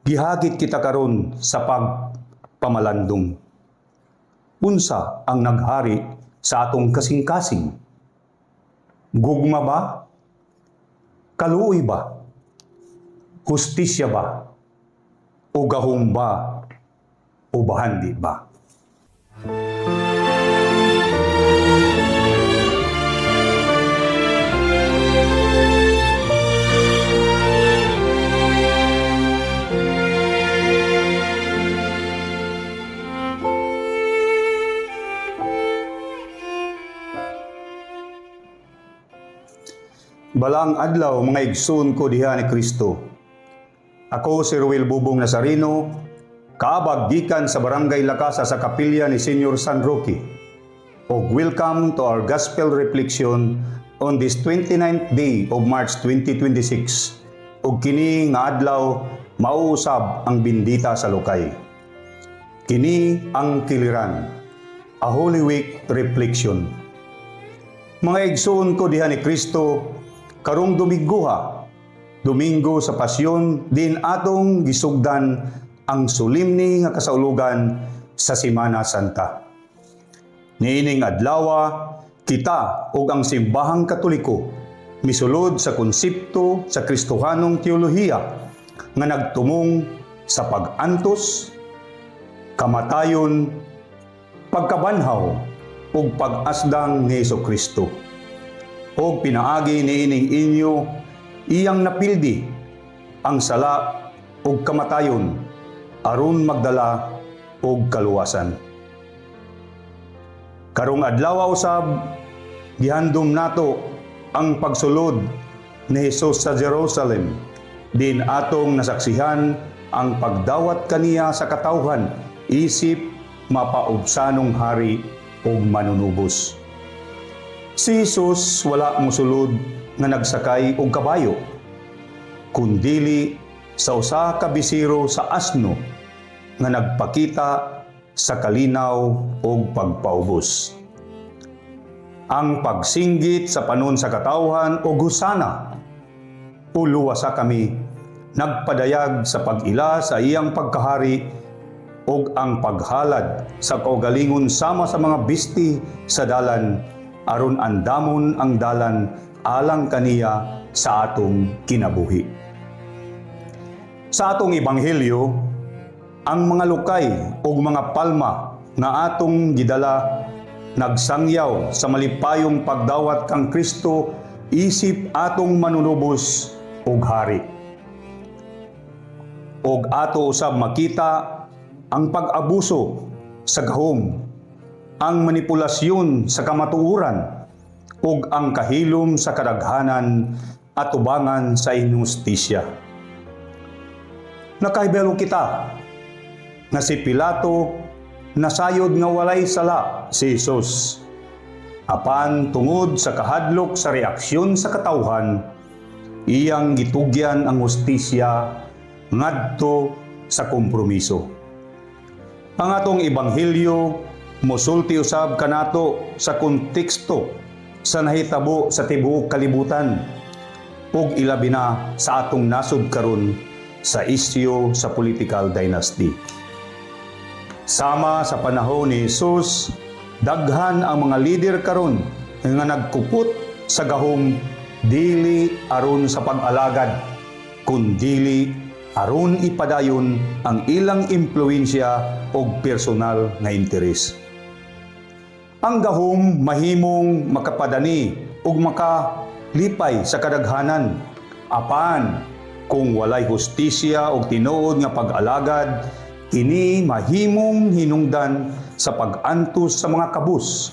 Gihagit kita karon sa pagpamalandong. Unsa ang naghari sa atong kasing-kasing? Gugma ba? Kaluoy ba? Hustisya ba? O gahom ba? O bahandi ba? Balang adlaw mga igsoon ko diha ni Kristo. Ako si Ruel Bubong Nazareno, kaabag gikan sa Barangay Lakasa sa kapilya ni Senior San Roque. Og welcome to our Gospel Reflection on this 29th day of March 2026. Og kini nga adlaw mauusab ang bindita sa Lukay. Kini ang kiliran, a Holy Week Reflection. Mga igsoon ko diha ni Kristo, karong Domingo sa Pasyon, din atong gisugdan ang solemne nga kasaulugan sa Semana Santa. Niining adlawa, kita ug ang simbahang Katoliko misulod sa konsepto sa Kristohanong teolohiya nga nagtumong sa pag-antos, kamatayon, pagkabanhaw ug pag-asdang ni Hesukristo. O pinaagi niining inyo iyang napildi ang sala ug kamatayon aron magdala og kaluwasan. Karong adlaw usab gihandom nato ang pagsulod ni Hesus sa Jerusalem, din atong nasaksihan ang pagdawat kaniya sa katawhan isip mapaubsanong hari ug manunubos. Si Jesus wala mosulod nga nagsakay og kabayo, kundili sa usa ka bisiro sa asno nga nagpakita sa kalinaw ug pagpaubos. Ang pagsinggit sa panon sa katawhan o gusana, uluwasa kami, nagpadayag sa pag-ila sa iyang pagkahari ug ang paghalad sa kaugalingon sama sa mga bisti sa dalan aron andamon ang dalan alang kaniya sa atong kinabuhi. Sa atong ebanghelyo, ang mga lukay ug mga palma nga atong gidala nagsangyaw sa malipayong pagdawat kang Kristo isip atong manunubos ug hari. Og ato usab makita ang pag-abuso sa gahom, ang manipulasyon sa kamatuoran ug ang kahilom sa kadaghanan at tubangan sa inhustisya. Nakahibalo kita na si Pilato nasayod nga walay sala si Jesus. Apan tungod sa kahadlok sa reaksyon sa katawhan, iyang gitugyan ang hustisya ngadto sa kompromiso. Ang atong ebanghelyo mosulti usab kanato sa konteksto sa nahitabo sa tibuok kalibutan ug ilabi na sa atong nasud karon sa isyu sa political dynasty. Sama sa panahon ni Jesus, daghan ang mga leader karon nga nagkupot sa gahom dili aron sa pag-alagad, kundili aron ipadayon ang ilang impluwensya ug personal nga interes. Ang gahom mahimong makapadani ug makalipay sa kadaghanan. Apan kung walay hustisya ug tinuod nga pag-alagad, kini mahimong hinungdan sa pag-antos sa mga kabus,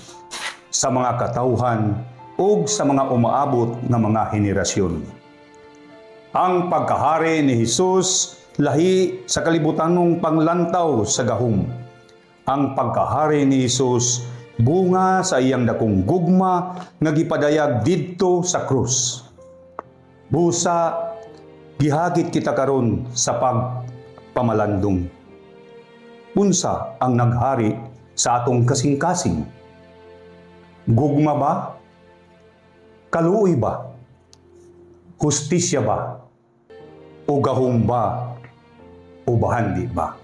sa mga katawhan ug sa mga umaabot nga mga henerasyon. Ang pagkahari ni Jesus lahi sa kalibutanong panglantaw sa gahom. Ang pagkahari ni Jesus bunga sa iyang dakong gugma nga gipadayag didto sa krus. Busa, gihagit kita karon sa pagpamalandong. Unsa ang naghari sa atong kasing-kasing? Gugma ba? Kaluoy ba? Hustisya ba? O gahom ba? O ubahan di ba?